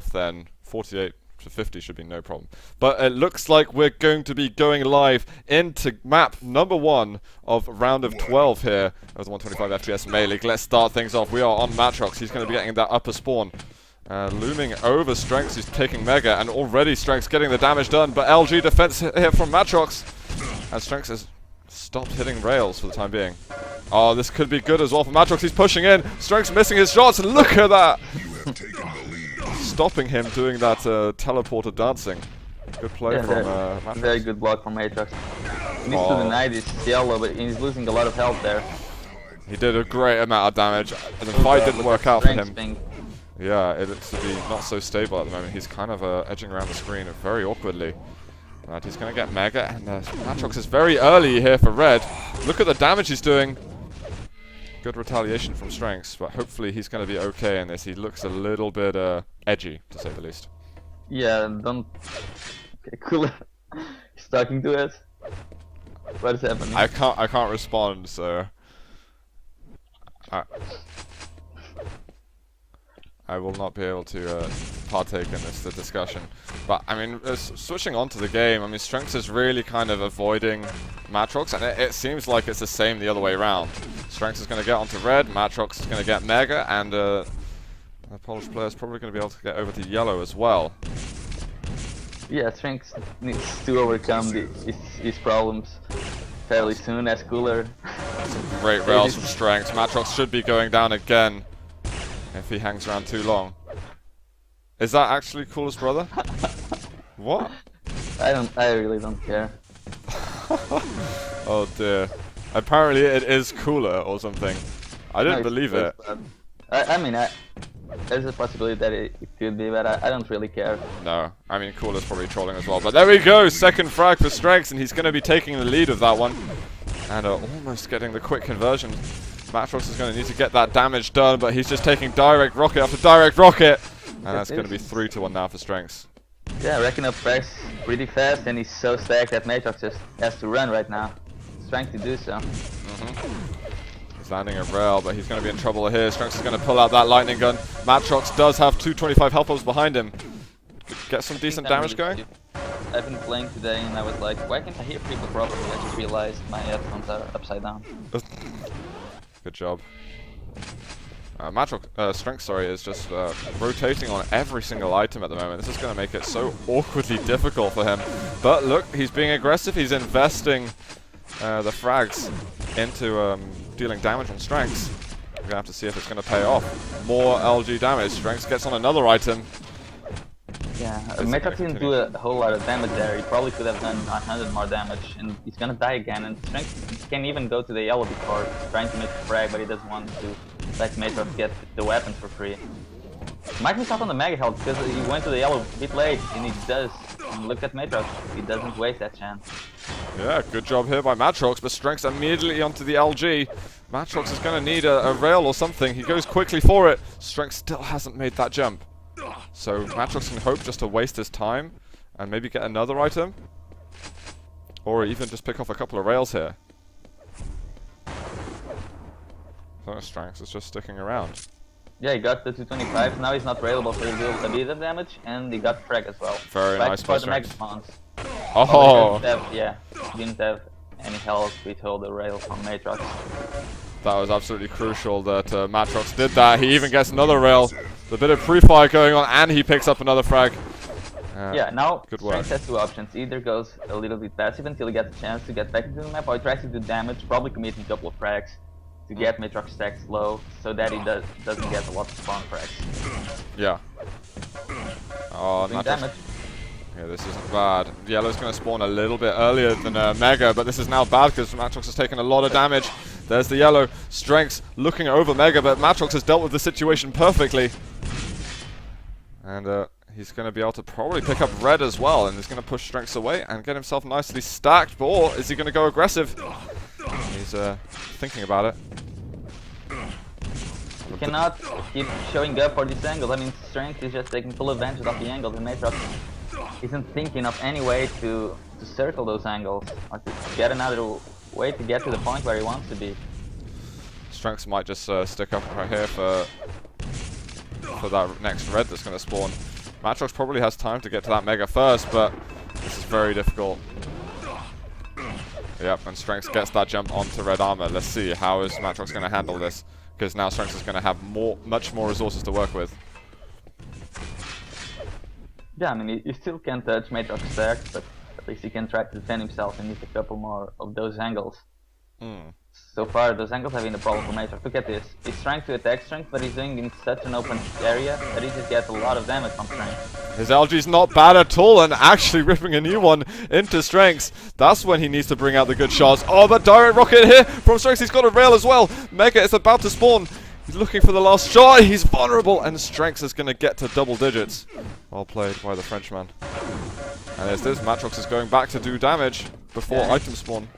enough, then 48 to 50 should be no problem. But it looks like we're going to be going live into map number 1 of round of 12 here of the 125 FPS Melee League. Let's start things off. We are on Matr0x. He's going to be getting that upper spawn. Looming over Strenx, he's taking Mega, and already Strenx getting the damage done, but LG defense here from Matr0x. And Strenx has stopped hitting rails for the time being. Oh, this could be good as well for Matr0x. He's pushing in. Strenx missing his shots. Look at that! Stopping him doing that teleporter dancing. Good play from Matr0x. Very good block from Matr0x. He needs to deny this yellow, but he's losing a lot of health there. He did a great amount of damage, and the fight didn't work out for him. Yeah, it looks to be not so stable at the moment. He's kind of edging around the screen very awkwardly. But he's going to get Mega, and Matr0x is very early here for red. Look at the damage he's doing. Good retaliation from Strenx, but hopefully he's going to be okay in this. He looks a little bit edgy, to say the least. Yeah, don't... Okay, cool. He's talking to us. What is happening? I can't respond, so... I will not be able to partake in this discussion. But, I mean, switching on to the game, I mean, Strenx is really kind of avoiding Matr0x, and it seems like it's the same the other way around. Strenx is going to get onto red, Matr0x is going to get Mega, and the Polish player is probably going to be able to get over to yellow as well. Yeah, Strenx needs to overcome his problems fairly soon as Cooler. Some great rails from Strenx. Matr0x should be going down again if he hangs around too long. Is that actually Cooler's brother? What? I really don't care. Oh dear. Apparently it is Cooler or something. I didn't believe it. I mean, there's a possibility that it could be, but I don't really care. No, I mean, Cooler's probably trolling as well. But there we go, second frag for Strenx, and he's going to be taking the lead of that one. And almost getting the quick conversion. Matr0x is going to need to get that damage done, but he's just taking direct rocket after direct rocket. And that's going to be 3-1 now for Strenx. Yeah, racking up frags pretty fast, and he's so stacked that Matr0x just has to run right now. He's trying to do so. He's landing a rail, but he's going to be in trouble here. Strenx is going to pull out that lightning gun. Matr0x does have 225 health bombs behind him. Get some decent damage going. I've been playing today, and I was like, why can't I hear people properly? I just realized my headphones are upside down. Good job. Strenx, sorry, is just rotating on every single item at the moment. This is going to make it so awkwardly difficult for him. But look, he's being aggressive. He's investing the frags into dealing damage on Strenx. We're going to have to see if it's going to pay off. More LG damage. Strenx gets on another item. Yeah, Matr0x didn't do a whole lot of damage there. He probably could have done 100 more damage, and he's gonna die again. And Strenx can even go to the yellow before trying to make a frag, but he doesn't want to let Matr0x get the weapons for free. Might miss out on the Mega health because he went to the yellow a bit late, and he does. And look at Matr0x, he doesn't waste that chance. Yeah, good job here by Matr0x, but Strenx immediately onto the LG. Matr0x is gonna need a rail or something. He goes quickly for it. Strenx still hasn't made that jump. So Matr0x can hope just to waste his time and maybe get another item. Or even just pick off a couple of rails here. So Strenx is just sticking around. Yeah, he got the 225, now he's not railable for a bit of damage, and he got frag as well. Very nice by the Mega spawns. Oh! Didn't have any health, we told the rail from Matr0x. That was absolutely crucial that Matr0x did that. He even gets another rail. A bit of pre-fire going on, and he picks up another frag. Yeah, now Strenx has two options. Either goes a little bit passive until he gets a chance to get back into the map, or he tries to do damage, probably committing a couple of frags to get Matr0x stacked low, so that he doesn't get a lot of spawn frags. Yeah. Oh, damage. Yeah, this isn't bad. Yellow's going to spawn a little bit earlier than Mega, but this is now bad because Matr0x has taken a lot of damage. There's the yellow. Strenx looking over Mega, but Matr0x has dealt with the situation perfectly. And he's going to be able to probably pick up red as well, and he's going to push Strenx away and get himself nicely stacked. Or is he going to go aggressive? He's thinking about it. You cannot keep showing up for these angles. I mean, Strenx is just taking full advantage of the angles, and Matr0x isn't thinking of any way to circle those angles, or to get another way to get to the point where he wants to be. Strenx might just stick up right here for that next red that's going to spawn. Matr0x probably has time to get to that Mega first, but this is very difficult. Yep, and Strenx gets that jump onto red armor. Let's see, how is Matr0x going to handle this? Because now Strenx is going to have much more resources to work with. Yeah, I mean, you still can touch Matr0x stack, but at least he can try to defend himself and use a couple more of those angles. So far, those angles have been a problem for Matr0x. Look at this. He's trying to attack Strenx, but he's doing it in such an open area that he just gets a lot of damage from Strenx. His LG's not bad at all, and actually ripping a new one into Strenx. That's when he needs to bring out the good shots. Oh, but direct rocket here from Strenx. He's got a rail as well. Mega is about to spawn. He's looking for the last shot. He's vulnerable, and Strenx is going to get to double digits. Well played by the Frenchman. And as this, Matr0x is going back to do damage before item spawn.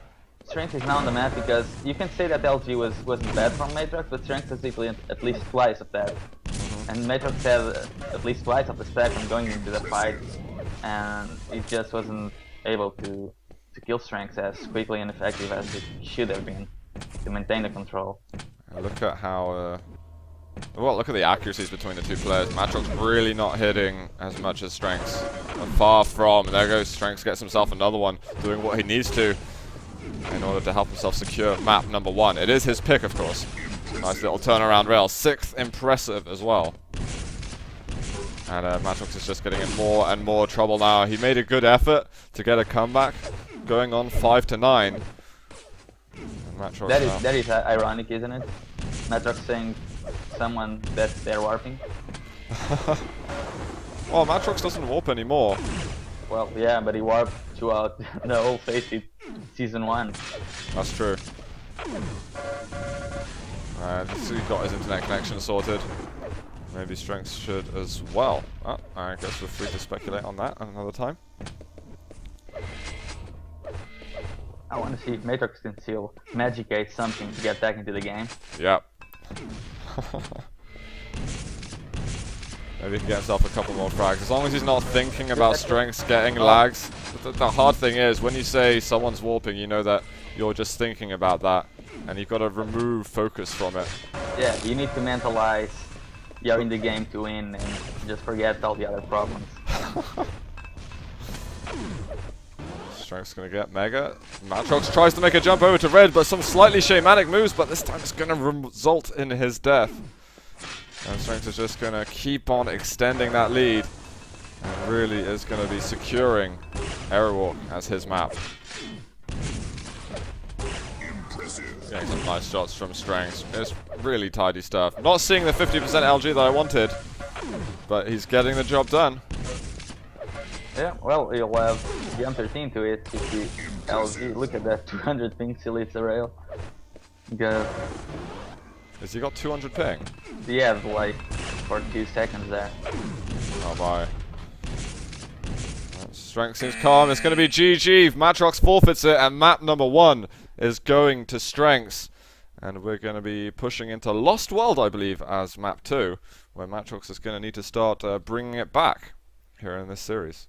Strenx is now on the map because you can say that LG wasn't bad from Matr0x, but Strenx has equally at least twice of that. And Matr0x had at least twice of the stack from going into the fight, and he just wasn't able to kill Strenx as quickly and effective as it should have been to maintain the control. Look at how well, look at the accuracies between the two players. Matr0x really not hitting as much as Strenx. Far from. There goes Strenx, gets himself another one, doing what he needs to in order to help himself secure map number 1. It is his pick, of course. Nice little turnaround rail. 6th impressive as well. And Matr0x is just getting in more and more trouble now. He made a good effort to get a comeback, going on 5-9. That is ironic, isn't it? Matr0x saying someone that they're warping. Well, Matr0x doesn't warp anymore. Well, yeah, but he warped throughout the whole Faceit Season 1. That's true. So he got his internet connection sorted. Maybe Strenx should as well. Oh, I guess we're free to speculate on that another time. I want to see if Matr0x can still magicate something to get back into the game. Yep. Maybe he can get himself a couple more frags. As long as he's not thinking about Strenx getting lags. The hard thing is, when you say someone's warping, you know that you're just thinking about that. And you've got to remove focus from it. Yeah, you need to mentalize you're in the game to win and just forget all the other problems. Strenx gonna get Mega. Matr0x tries to make a jump over to red, but some slightly shamanic moves, but this time it's gonna result in his death. And Strenx is just gonna keep on extending that lead, and really is gonna be securing Airwalk as his map. Getting some nice shots from Strenx. It's really tidy stuff. Not seeing the 50% LG that I wanted, but he's getting the job done. Yeah, well, he'll have the M13 to it if he LG. Look at that, 200 ping still hits the rail. Good. Has he got 200 ping? Yeah, like for 2 seconds there. Oh my. Strenx seems calm. It's going to be GG. Matr0x forfeits it, and map number 1 is going to Strenx. And we're going to be pushing into Lost World, I believe, as map 2, where Matr0x is going to need to start bringing it back here in this series.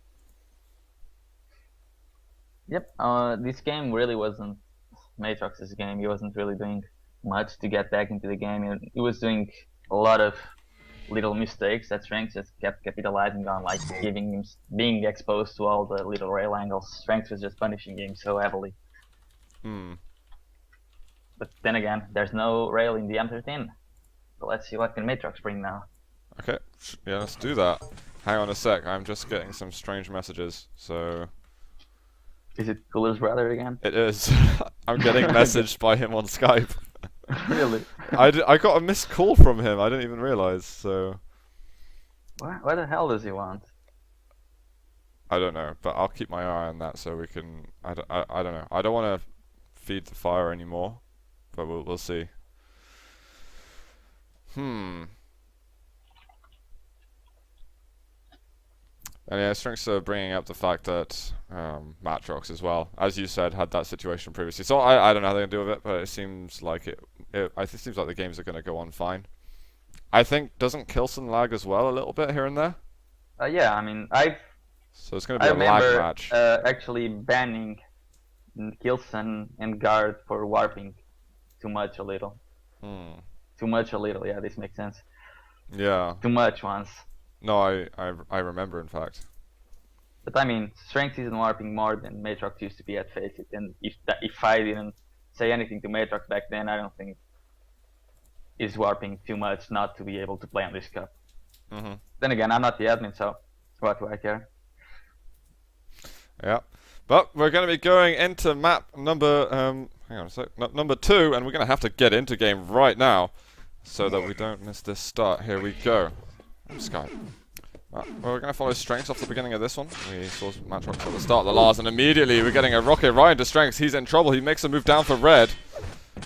Yep, this game really wasn't Matr0x's game. He wasn't really doing much to get back into the game. He was doing a lot of little mistakes that Strenx just kept capitalizing on, like being exposed to all the little rail angles. Strenx was just punishing him so heavily. But then again, there's no rail in the M13. So let's see what can Matr0x bring now. Okay, yeah, let's do that. Hang on a sec, I'm just getting some strange messages, so... Is it Cooler's brother again? It is. I'm getting messaged by him on Skype. Really? I got a missed call from him, I didn't even realize, so... What the hell does he want? I don't know, but I'll keep my eye on that so we can... I don't know. I don't want to feed the fire anymore, but we'll see. And yeah, Strenx bringing up the fact that Matr0x as well, as you said, had that situation previously. So I don't know how they're gonna do with it, but it seems like it seems like the games are gonna go on fine. I think doesn't Kilson lag as well a little bit here and there? Yeah, I mean so it's gonna be a lag match. Actually banning Kilson and Guard for warping too much a little. Too much a little, yeah, this makes sense. Yeah. Too much once. No, I remember, in fact. But I mean, Strenx isn't warping more than Matr0x used to be at Face It, and if I didn't say anything to Matr0x back then, I don't think he's warping too much not to be able to play on this cup. Then again, I'm not the admin, so what do I care? Yeah, but we're going to be going into map number hang on a sec, number 2, and we're going to have to get into game right now so that we don't miss this start. Here we go. Sky. Well, we're going to follow Strenx off the beginning of this one. We saw Matr0x at the start of the last, and immediately we're getting a rocket right into Strenx. He's in trouble. He makes a move down for red,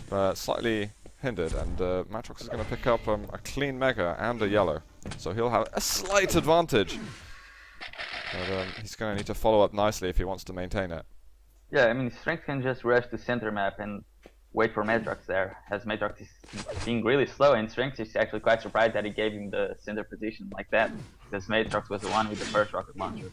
but slightly hindered, and Matr0x is going to pick up a clean mega and a yellow. So he'll have a slight advantage. But he's going to need to follow up nicely if he wants to maintain it. Yeah, I mean, Strenx can just rush to center map and wait for Matr0x there, as Matr0x is being really slow, and Strenx is actually quite surprised that he gave him the center position like that, because Matr0x was the one with the first rocket launcher.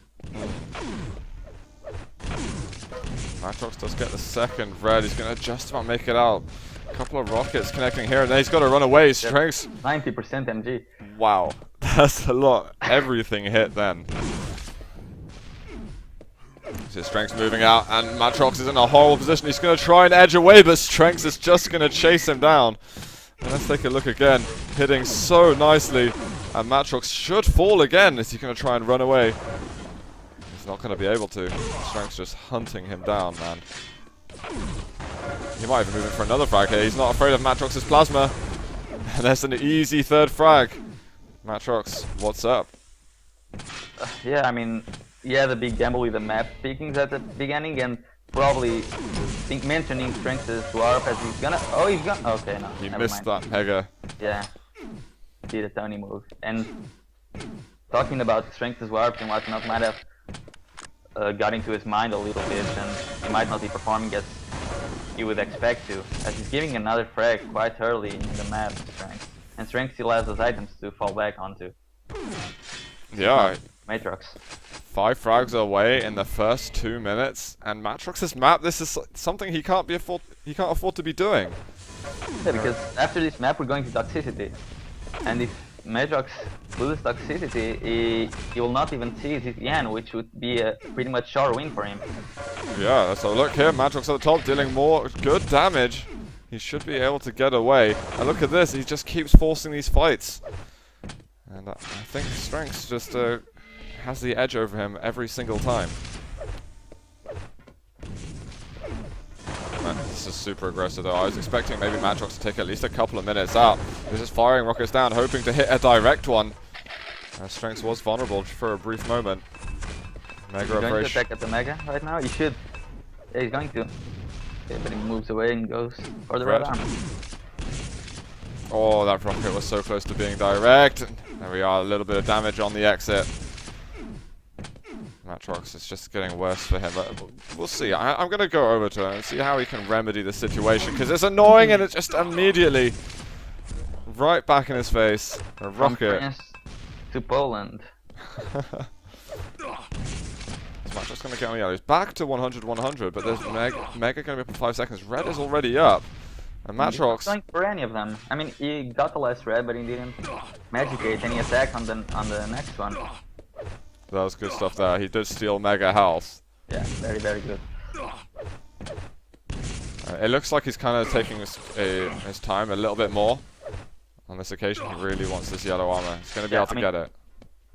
Matr0x does get the second red. He's going to just about make it out. A couple of rockets connecting here, and then he's got to run away. Strenx. 90% MG. Wow, that's a lot. Everything hit then. See Strenx moving out, and Matr0x is in a horrible position. He's going to try and edge away, but Strenx is just going to chase him down. And let's take a look again. Hitting so nicely, and Matr0x should fall again. Is he going to try and run away? He's not going to be able to. Strenx just hunting him down, man. He might even move in for another frag here. He's not afraid of Matr0x's plasma. And there's an easy third frag. Matr0x, what's up? Yeah, I mean, yeah, the big gamble with the map pickings at the beginning, and probably mentioning Strenx's warp as he's gonna. Oh, he's gonna. Okay, no. He missed that mega. Yeah, did a Tony move. And talking about Strenx's warp and whatnot might have got into his mind a little bit, and he might not be performing as you would expect to, as he's giving another frag quite early in the map, Strenx. And Strenx still has those items to fall back onto. Yeah. Matr0x. 5 frags away in the first 2 minutes, and Matr0x's map, this is something he can't afford to be doing. Yeah, because after this map we're going to toxicity, and if Matr0x loses toxicity, he will not even see his Yan, which would be a pretty much sure win for him. Yeah, so look here, Matr0x at the top dealing more good damage. He should be able to get away. And look at this, he just keeps forcing these fights. And I think Strenx just has the edge over him every single time. Man, this is super aggressive though. I was expecting maybe Matr0x to take at least a couple of minutes out. He was just firing rockets down, hoping to hit a direct one. Strenx was vulnerable for a brief moment. Mega He's going to attack at the Mega right now? He should. Yeah, he's going to. Okay, but he moves away and goes for the red arm. Oh, that rocket was so close to being direct. There we are, a little bit of damage on the exit. Matr0x is just getting worse for him, but we'll see. I'm going to go over to him and see how he can remedy the situation, because it's annoying and it's just immediately right back in his face. A rocket. From France to Poland. Matr0x going to get on the yellow. He's back to 100-100, but there's Mega going to be up in 5 seconds. Red is already up. And Matr0x... He's not going for any of them. I mean, he got the last red, but he didn't magicate any attack on the next one. That was good stuff there. He did steal Mega health. Yeah, very, very good. It looks like he's kind of taking his time a little bit more. On this occasion, he really wants this yellow armor. He's going to be able to get it.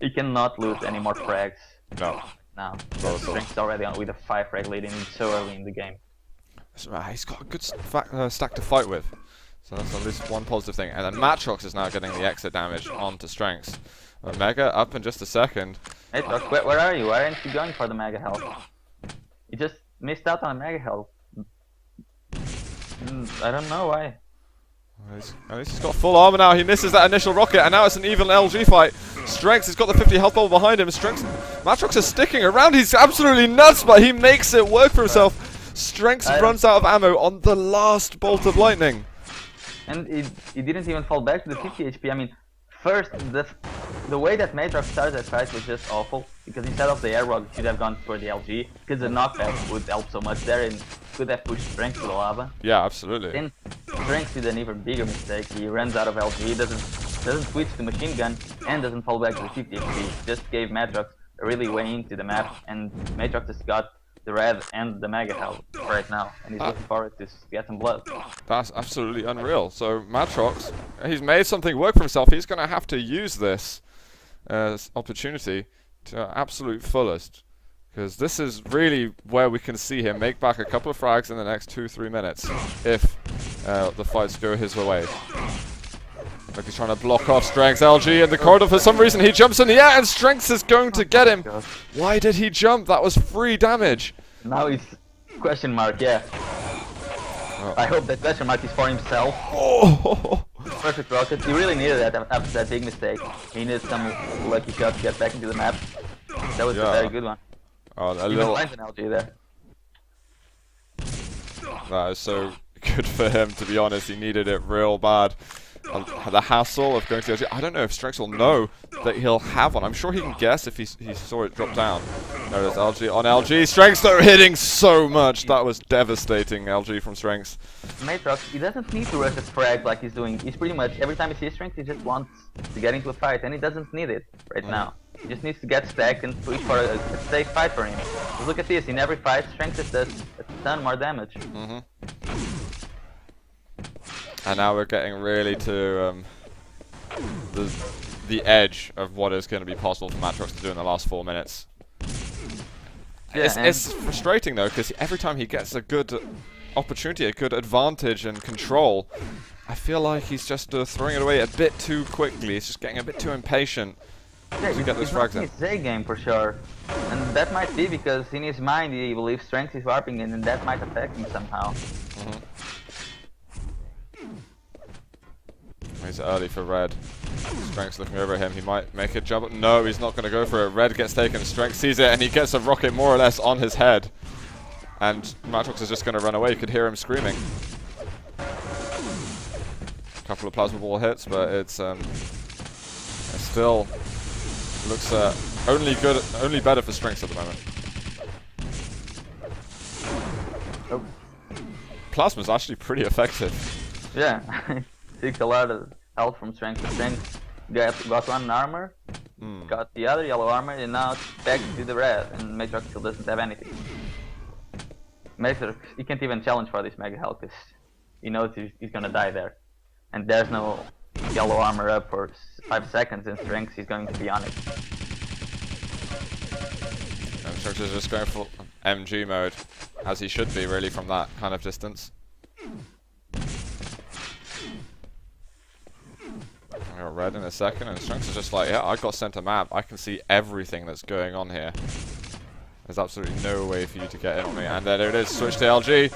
He cannot lose any more frags. No. Now, Strenx is already on with a 5 frag lead so early in the game. So, he's got a good stack to fight with. So that's at least one positive thing. And then Matr0x is now getting the exit damage onto Strenx. Mega up in just a second. Matr0x, where are you? Why aren't you going for the Mega health? You just missed out on Mega health. I don't know why. At least he's got full armor now. He misses that initial rocket, and now it's an even LG fight. Strenx has got the 50 health bubble behind him. Matr0x is sticking around. He's absolutely nuts, but he makes it work for himself. Strenx runs out of ammo on the last bolt of lightning. And he didn't even fall back to the 50 HP. I mean, first, the way that Matr0x started that fight was just awful, because instead of the air rock, he should have gone for the LG, because the knockback would help so much there and could have pushed Strenx to the lava. Yeah, absolutely. Then Strenx did an even bigger mistake. He runs out of LG, doesn't doesn't switch to machine gun, and doesn't fall back to the 50 HP. Just gave Matr0x a really way into the map, and Matr0x has got the red and the mega health right now, and he's looking forward to get some blood. That's absolutely unreal. So Matr0x, he's made something work for himself. He's going to have to use this opportunity to absolute fullest, because this is really where we can see him make back a couple of frags in the next 2-3 minutes if the fights go his way. Like he's trying to block off Strenx. LG in the corridor. For some reason he jumps in the air and Strenx is going to get him. Why did he jump? That was free damage. Now it's question mark, yeah. Oh. I hope that question mark is for himself. Oh. Perfect rocket. He really needed that after that big mistake. He needed some lucky shot to get back into the map. That was a very good one. Oh, a Even little. finds an LG there. That is so good for him, to be honest. He needed it real bad. The hassle of going to the LG. I don't know if Strenx will know that he'll have one. I'm sure he can guess if he saw it drop down. There it is, LG on LG. Strenx though hitting so much. That was devastating, LG from Strenx. Matr0x, he doesn't need to rush a frag like he's doing. He's pretty much, every time he sees Strenx, he just wants to get into a fight, and he doesn't need it right now. He just needs to get stacked and push for a safe fight for him. Just look at this, in every fight, Strenx does a ton more damage. And now we're getting really to the edge of what is going to be possible for Matr0x to do in the last 4 minutes. Yeah, it's frustrating though, because every time he gets a good opportunity, a good advantage and control, I feel like he's just throwing it away a bit too quickly. He's just getting a bit too impatient to get those frags in. It's a game for sure. And that might be because in his mind he believes Strenx is warping in, and that might affect him somehow. He's early for red. Strenx looking over at him. He might make a jump. No, he's not going to go for it. Red gets taken. Strenx sees it, and he gets a rocket more or less on his head. And Matr0x is just going to run away. You could hear him screaming. A couple of plasma ball hits, but it still looks only better for Strenx at the moment. Oh. Plasma's actually pretty effective. Yeah. Takes a lot of health from Strenx. Strenx got one armor, got the other yellow armor, and now it's back to the red, and Matr0x still doesn't have anything. Matr0x, he can't even challenge for this mega health because he knows he's gonna die there. And there's no yellow armor up for 5 seconds, and Strenx is going to be on it. And Strenx is just going full MG mode, as he should be really from that kind of distance. I got red in a second, and Strenx is just like, yeah, I got sent a map. I can see everything that's going on here. There's absolutely no way for you to get in on me. And then there it is, switch to LG.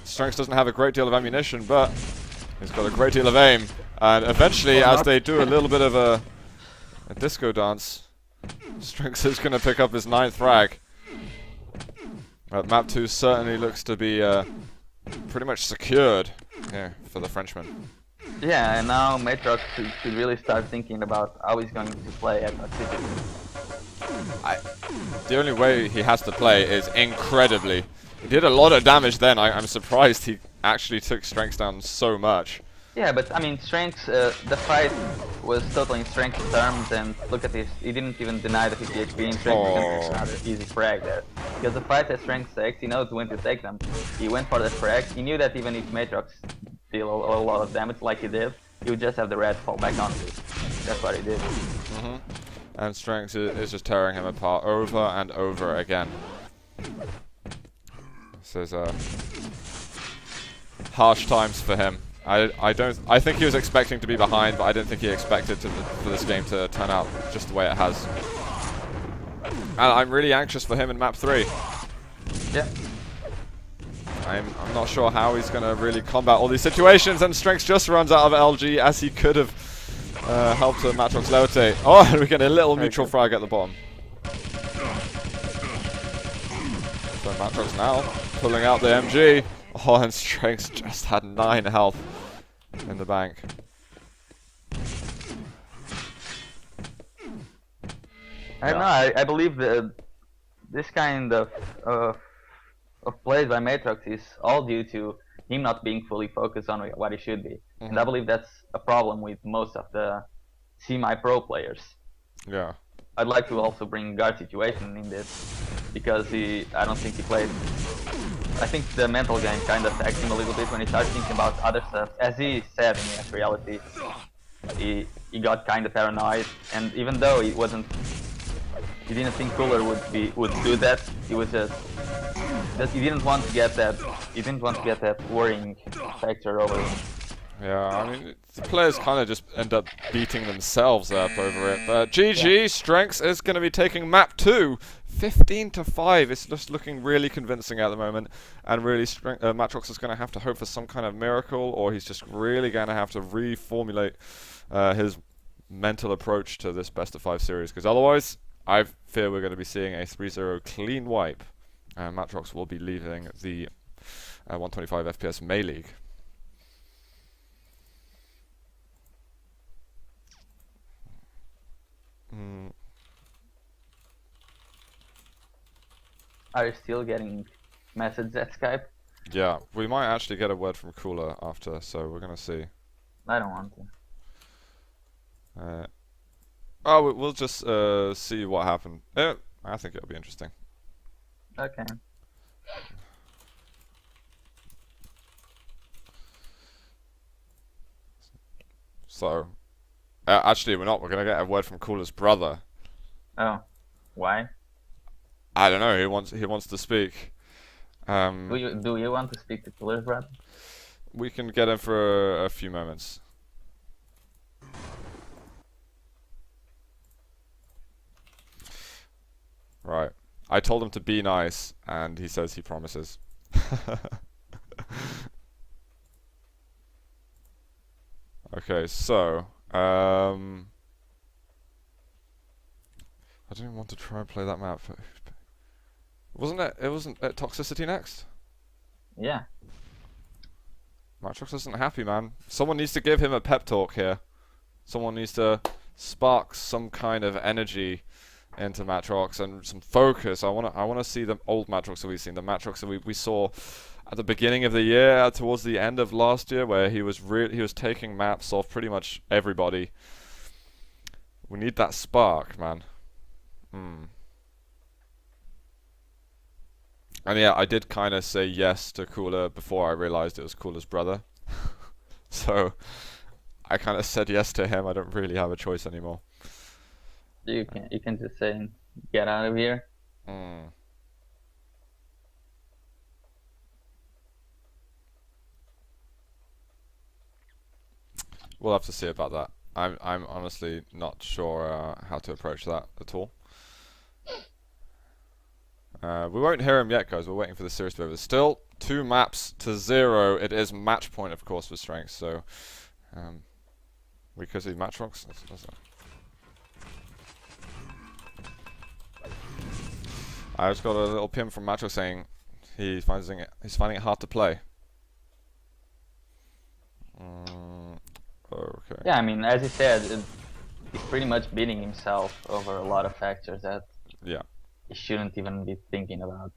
Strenx doesn't have a great deal of ammunition, but he's got a great deal of aim. And eventually, as they do a little bit of a disco dance, Strenx is going to pick up his 9th frag. Map 2 certainly looks to be pretty much secured here for the Frenchman. Yeah, and now Matr0x should really start thinking about how he's going to play at Pacific. The only way he has to play is incredibly. He did a lot of damage then. I'm surprised he actually took Strenx down so much. Yeah, but I mean, Strenx, the fight was totally in Strenx's terms, and look at this, he didn't even deny the 50 HP, and Strenx was another easy frag there. Because the fight that Strenx takes, he knows when to take them. He went for the frag, he knew that even if Matr0x deal a lot of damage like he did, he would just have the red fall back onto it. That's what he did. And Strenx is just tearing him apart over and over again. This is harsh times for him. I think he was expecting to be behind, but I don't think he expected for this game to turn out just the way it has. And I'm really anxious for him in map 3. Yeah. I'm not sure how he's going to really combat all these situations, and Strenx just runs out of LG as he could have helped Matr0x levitate. Oh, and we get a little neutral frag at the bottom. So Matr0x now pulling out the MG. Oh, and Strenx just had 9 health in the bank. I don't know, I believe this kind of plays by Matr0x is all due to him not being fully focused on what he should be. And I believe that's a problem with most of the semi-pro players. Yeah. I'd like to also bring guard situation in this, because I don't think he played. I think the mental game kind of affects him a little bit when he starts thinking about other stuff. As he said in reality, he got kind of paranoid, and even though he didn't think Cooler would do that. He was just that he didn't want to get that worrying factor over him. Yeah, I mean, the players kind of just end up beating themselves up over it. But GG, Strenx is going to be taking map 2, 15-5. It's just looking really convincing at the moment, and really, Matr0x is going to have to hope for some kind of miracle, or he's just really going to have to reformulate his mental approach to this best of 5 series, because otherwise, I fear we're going to be seeing a 3-0 clean wipe, and Matr0x will be leaving the 125 FPS May League. Are you still getting messages at Skype? Yeah, we might actually get a word from Cooler after, so we're gonna see. I don't want to. We'll just see what happened. I think it'll be interesting. Okay. So, actually, we're not. We're gonna get a word from Cooler's brother. Oh, why? I don't know. He wants to speak. Do you want to speak to Cooler's brother? We can get him for a few moments. Right. I told him to be nice, and he says he promises. Okay, so I don't even want to try and play that map. Wasn't it? It wasn't at Toxicity next. Yeah. Matr0x isn't happy, man. Someone needs to give him a pep talk here. Someone needs to spark some kind of energy into Matr0x and some focus. I wanna see the old Matr0x that we've seen, the Matr0x that we saw at the beginning of the year, towards the end of last year, where he was taking maps off pretty much everybody. We need that spark, man. And yeah, I did kind of say yes to Cooler before I realized it was Cooler's brother. So I kind of said yes to him. I don't really have a choice anymore. You can just say, get out of here. We'll have to see about that. I'm honestly not sure how to approach that at all. We won't hear him yet, guys. We're waiting for the series to be over. Still 2 maps to 0. It is match point, of course, for Strenx. So we could see Matr0x. I just got a little PM from Matr0x saying he's finding it hard to play. Okay. Yeah, I mean, as he said, he's pretty much beating himself over a lot of factors that he shouldn't even be thinking about,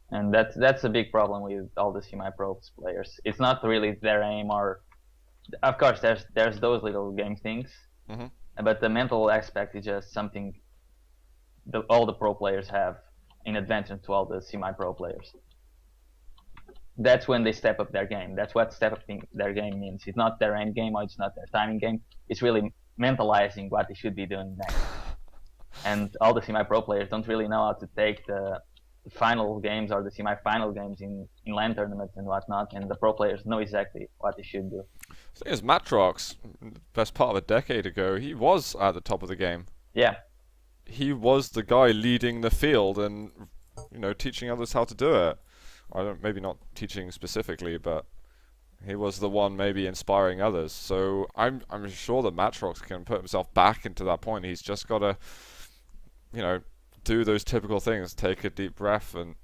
and that's a big problem with all the semi-pro players. It's not really their aim, or of course there's those little game things, but the mental aspect is just something all the pro players have in advantage to all the semi-pro players. That's when they step up their game. That's what step up their game means. It's not their end game, or it's not their timing game. It's really mentalizing what they should be doing next. And all the semi-pro players don't really know how to take the final games or the semi-final games in LAN tournaments and whatnot, and the pro players know exactly what they should do. The thing is, Matr0x, best part of a decade ago, he was at the top of the game. Yeah. He was the guy leading the field and, teaching others how to do it. Maybe not teaching specifically, but he was the one maybe inspiring others. So I'm sure that Matr0x can put himself back into that point. He's just got to, do those typical things, take a deep breath and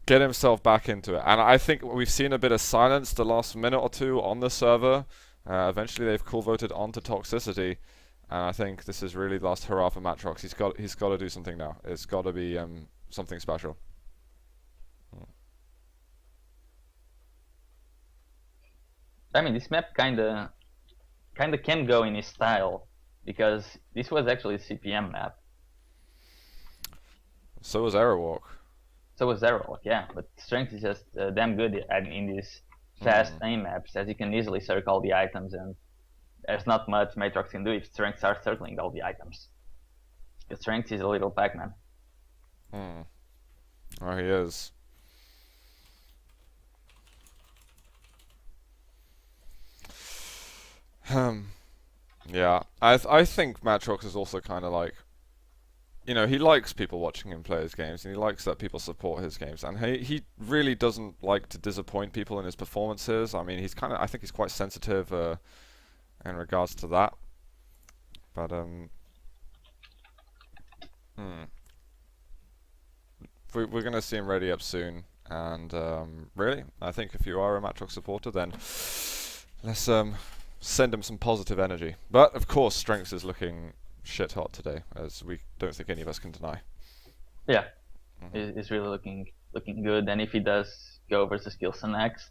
get himself back into it. And I think we've seen a bit of silence the last minute or two on the server. Eventually they've call voted onto Toxicity, and I think this is really the last hurrah for Matr0x. He's got to do something now. It's got to be something special. I mean, this map kinda can go in his style, because this was actually a CPM map. So was Aerowalk. So was Ro12, yeah. But Strenx is just damn good in these fast aim maps, as you can easily circle the items, and there's not much Matr0x can do if Strenx starts circling all the items. Because Strenx is a little Pac-Man. Oh, he is. Yeah, I think Matr0x is also kind of like, you know, he likes people watching him play his games, and he likes that people support his games, and he really doesn't like to disappoint people in his performances. I mean, I think he's quite sensitive in regards to that. But we're gonna see him ready up soon, and really, I think if you are a Matr0x supporter, then let's send him some positive energy. But of course, Strenx is looking shit hot today, as we don't think any of us can deny. Yeah, he's really looking good, and if he does go versus Kilson next,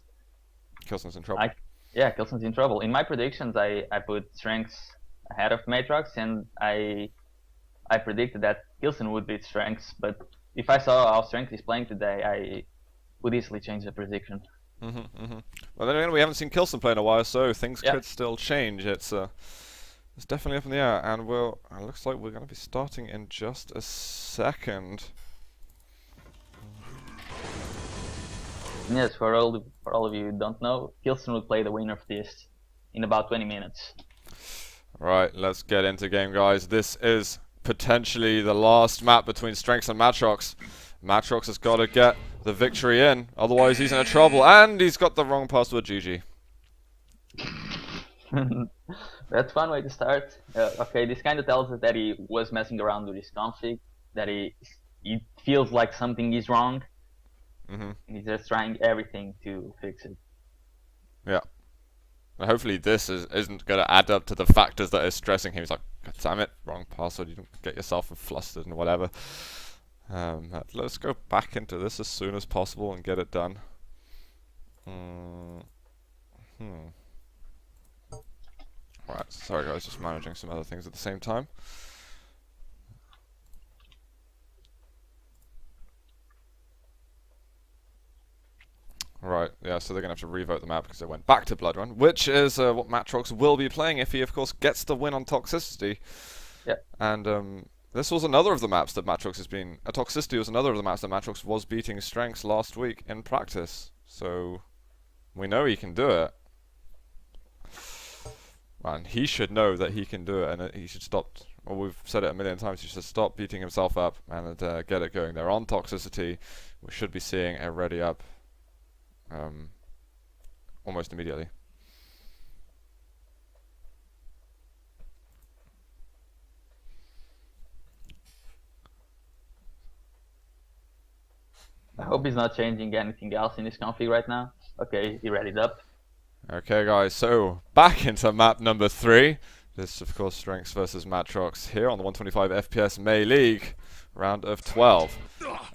Kilson's in trouble. Yeah, Kilson's in trouble. In my predictions, I put Strenx ahead of Matr0x, and I predicted that Kilson would beat Strenx, but if I saw how Strenx is playing today, I would easily change the prediction. Well, then again, we haven't seen Kilson play in a while, so things could still change. It's definitely up in the air, and it looks like we're going to be starting in just a second. Yes, for all of you who don't know, Kilson will play the winner of this in about 20 minutes. Right, let's get into game, guys. This is potentially the last map between Strenx and Matr0x. Matr0x has got to get the victory in, otherwise he's in trouble, and he's got the wrong password. GG. That's one way to start. Okay, this kind of tells us that he was messing around with his config, that he feels like something is wrong. He's just trying everything to fix it. Yeah. And hopefully this isn't going to add up to the factors that are stressing him. He's like, God damn it, wrong password, you don't get yourself flustered and whatever. Let's go back into this as soon as possible and get it done. Right, sorry guys, just managing some other things at the same time. Right, yeah, so they're going to have to revote the map because they went back to Blood Run, which is what Matr0x will be playing if he, of course, gets the win on Toxicity. Yeah. And this was another of the maps that Matr0x has been... Toxicity was another of the maps that Matr0x was beating Strenx last week in practice. So, we know he can do it. And he should know that he can do it, and he should stop... Well, we've said it a million times, he should stop beating himself up and get it going. They're on Toxicity. We should be seeing a ready up almost immediately. I hope he's not changing anything else in his config right now. Okay, he readied up. Okay guys, so back into map number 3. This of course Strenx versus Matr0x here on the 125 FPS May League, round of 12.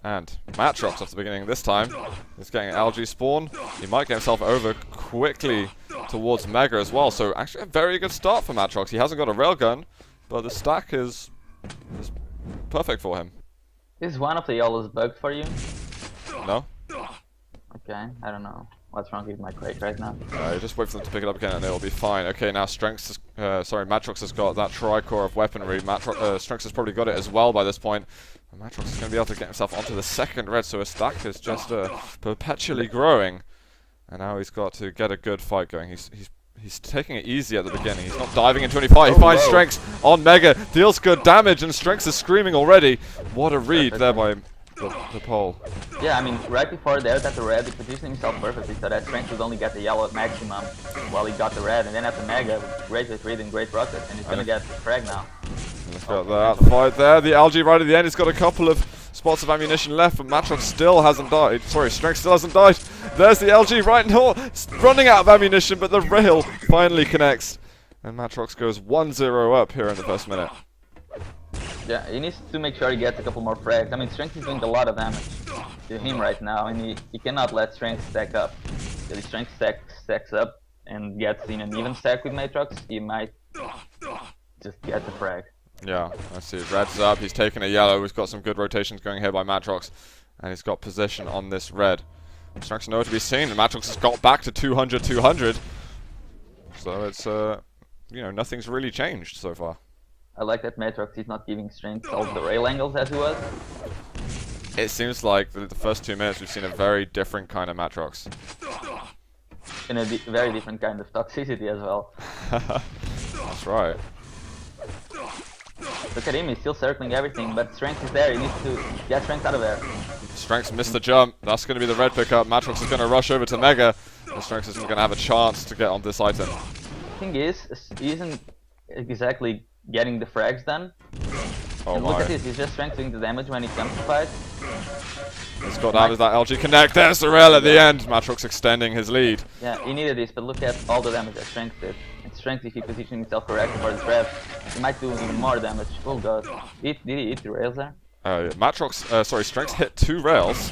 And Matr0x off the beginning this time is getting an algae spawn. He might get himself over quickly towards Mega as well, so actually a very good start for Matr0x. He hasn't got a railgun, but the stack is perfect for him. Is one of the yellows bugged for you? No? Okay, I don't know what's wrong with my crate right now. Just wait for them to pick it up again and it'll be fine. Okay, now Matr0x has got that tricore of weaponry. Strenx has probably got it as well by this point. And Matr0x is going to be able to get himself onto the second red, so his stack is just perpetually growing. And now he's got to get a good fight going. He's taking it easy at the beginning. He's not diving into any fight. He finds Strenx on Mega, deals good damage, and Strenx is screaming already. What a read there by the pole. Yeah, I mean, right before there, got the red, he positioned himself perfectly so that Strenx would only get the yellow at maximum while he got the red, and then at the Mega, great with read and great rocket, and he's gonna get frag now. He's got that fight there. The algae right at the end. He's got a couple of spots of ammunition left, but Matr0x still hasn't died. Sorry, Strenx still hasn't died. There's the LG right now, running out of ammunition, but the rail finally connects. And Matr0x goes 1-0 up here in the first minute. Yeah, he needs to make sure he gets a couple more frags. I mean, Strenx is doing a lot of damage to him right now, and he cannot let Strenx stack up. Because if Strenx stacks up, and gets in an even stack with Matr0x, he might just get the frag. Yeah, I see. Red's up. He's taking a yellow. We've got some good rotations going here by Matr0x, and he's got position on this red. Strenx nowhere to be seen. Matr0x has got back to 200-200. So it's you know, nothing's really changed so far. I like that Matr0x is not giving Strenx all the rail angles as he was. It seems like the first 2 minutes we've seen a very different kind of Matr0x. In a very different kind of toxicity as well. That's right. Look at him, he's still circling everything, but Strenx is there, he needs to get Strenx out of there. Strenx missed the jump. That's going to be the red pickup. Matr0x is going to rush over to Mega. And Strenx isn't going to have a chance to get on this item. The thing is, he isn't exactly getting the frags done. Oh and my. look at this, he's just strengthening the damage when he comes to fight. He's got out of that LG connect. There's the rail at the end. Matr0x extending his lead. Yeah, he needed this, but look at all the damage that Strenx did. And Strenx, if he positions himself correctly for the trap, he might do even more damage. Oh god. Did he hit the rails there? Yeah. Strenx hit 2 rails.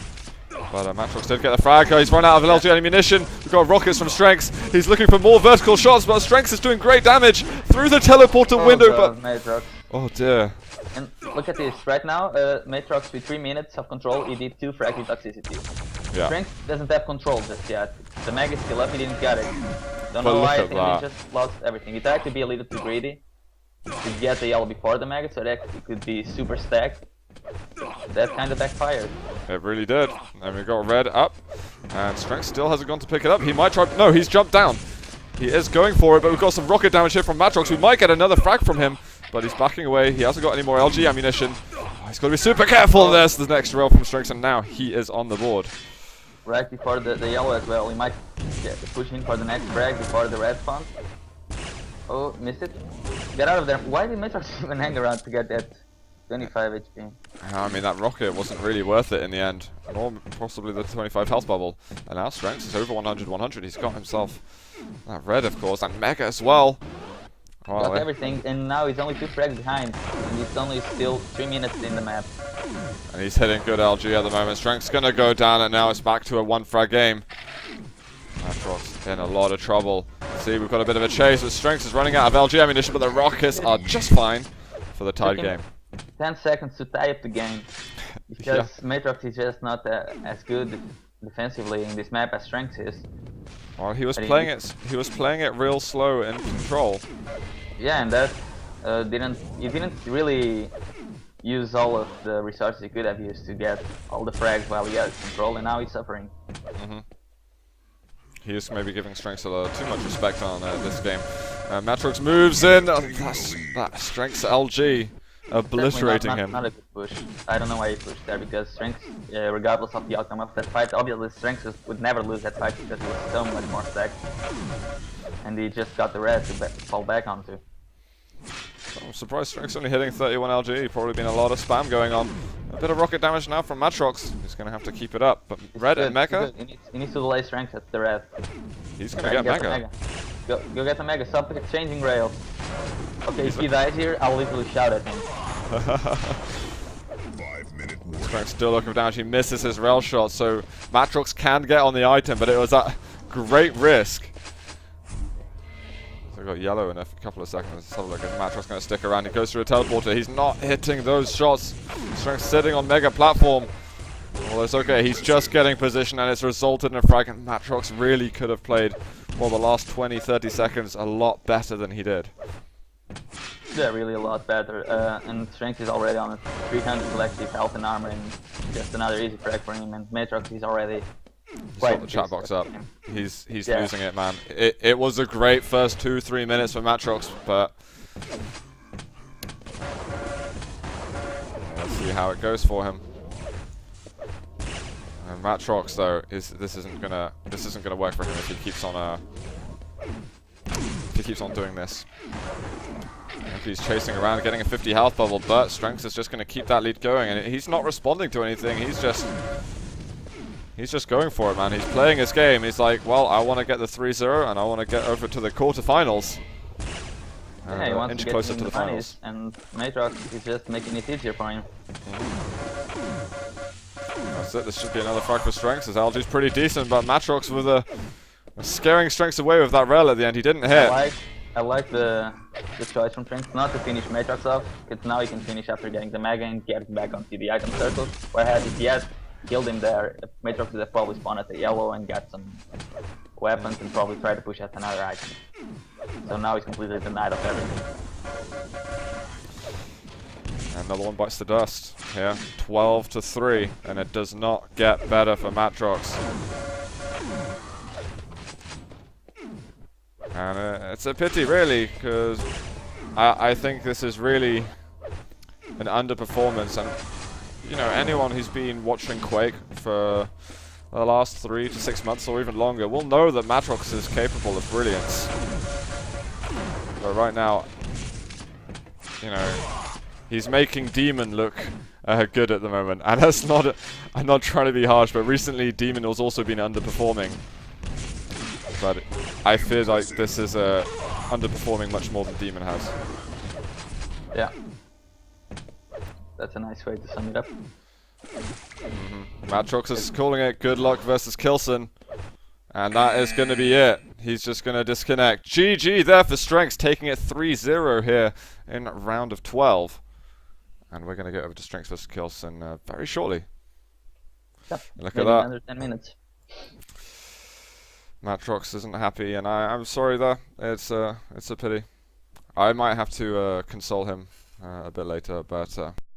But Matr0x did get the frag. He's run out of LG ammunition. We've got rockets from Strenx. He's looking for more vertical shots, but Strenx is doing great damage through the teleporter window. God, But Matr0x. oh dear. And look at this, right now, Matr0x with 3 minutes of control, he did 2 frag with toxicity. Yeah. Strenx doesn't have control just yet. The mag is still up, he didn't get it. Don't But know why, I look think at he just lost everything. He tried to be a little too greedy to get the yellow before the mag, so that it could be super stacked. That kind of backfired. It really did. And we got red up. And Strenx still hasn't gone to pick it up. He might try. No, he's jumped down. He is going for it, but we've got some rocket damage here from Matr0x. We might get another frag from him, but he's backing away. He hasn't got any more LG ammunition. Oh, he's got to be super careful of this. The next rail from Strenx, and now he is on the board. Right before the yellow as well. He might push in for the next frag before the red spawns. Oh, missed it. Get out of there. Why did Matr0x even hang around to get that 25 HP? I mean, that rocket wasn't really worth it in the end. Nor possibly the 25 health bubble. And now Strenx is over 100-100. He's got himself that red, of course, and Mega as well. Got everything, and now he's only 2 frags behind. And he's only still 3 minutes in the map. And he's hitting good LG at the moment. Strenx gonna go down, and now it's back to a 1 frag game. Matr0x in a lot of trouble. See, we've got a bit of a chase, but Strenx is running out of LG ammunition, but the rockets are just fine for the tied game. 10 seconds to tie up the game. Because Matr0x is just not as good defensively in this map as Strenx is. Well, he was playing it. He was playing it real slow in control. Yeah, and that he didn't really use all of the resources he could have used to get all the frags while he had control, and now he's suffering. He is maybe giving Strenx too much respect on this game. Matr0x moves in. That Strenx LG obliterating him. Not a good push. I don't know why he pushed there, because Strenx, regardless of the outcome of that fight, obviously Strenx would never lose that fight because he was so much more stacked. And he just got the red to fall back onto. I'm surprised Strenx only hitting 31 LG. Probably been a lot of spam going on. A bit of rocket damage now from Matr0x. He's going to have to keep it up. But red and Mega? He needs to delay Strenx at the red. He's going to get Mega. Go get the Mega. Stop exchanging rails. Okay, if he dies here, I'll literally shout at him. 5-minute warning. Strenx still looking for damage. He misses his rail shot, so Matr0x can get on the item, but it was at great risk. So we've got yellow in a couple of seconds. Let's have a look. Matr0x going to stick around. He goes through a teleporter. He's not hitting those shots. Strenx sitting on Mega platform. Well, it's okay. He's just getting position, and it's resulted in a frag. And Matr0x really could have played, well, the last 20-30 seconds a lot better than he did. Yeah, really a lot better. And Strenx is already on 300 collective health and armor, and just another easy frag for him. And Matr0x is already Got the chat box up. He's losing it, man. It was a great first 2-3 minutes for Matr0x, but let's see how it goes for him. And Matr0x though this isn't gonna work for him if he keeps on doing this. If he's chasing around, getting a 50 health bubble, but Strenx is just going to keep that lead going, and he's not responding to anything. He's just going for it, man. He's playing his game. He's like, well, I want to get the 3-0, and I want to get over to the quarterfinals. Yeah, he wants inch to get closer in to the finals. And Matr0x is just making it easier for him. That's it. This should be another frag for Strenx, as LG's pretty decent, but Matr0x with a Scaring Strenx away with that rel at the end. He didn't hit. I like the choice from Strenx not to finish Matr0x off, because now he can finish after getting the mega and get back onto the item circles. Whereas if he had killed him there, Matr0x would have probably spawned at the yellow and got some weapons and probably try to push out another item. So now he's completely denied of everything. Another one bites the dust here. 12-3, and it does not get better for Matr0x. And it's a pity, really, because I think this is really an underperformance. And, you know, anyone who's been watching Quake for the last 3 to 6 months or even longer will know that Matr0x is capable of brilliance. But right now, you know, he's making Demon look good at the moment. And that's not, I'm not trying to be harsh, but recently Demon has also been underperforming. But I feel like this is underperforming much more than Demon has. Yeah. That's a nice way to sum it up. Matr0x is calling it good luck versus Kilson. And that is going to be it. He's just going to disconnect. GG there for Strenx, taking it 3-0 here in round of 12. And we're going to get over to Strenx versus Kilson very shortly. Yep. Look Maybe at that. under 10 minutes. Matr0x isn't happy, and I'm sorry there. It's a pity. I might have to console him a bit later, but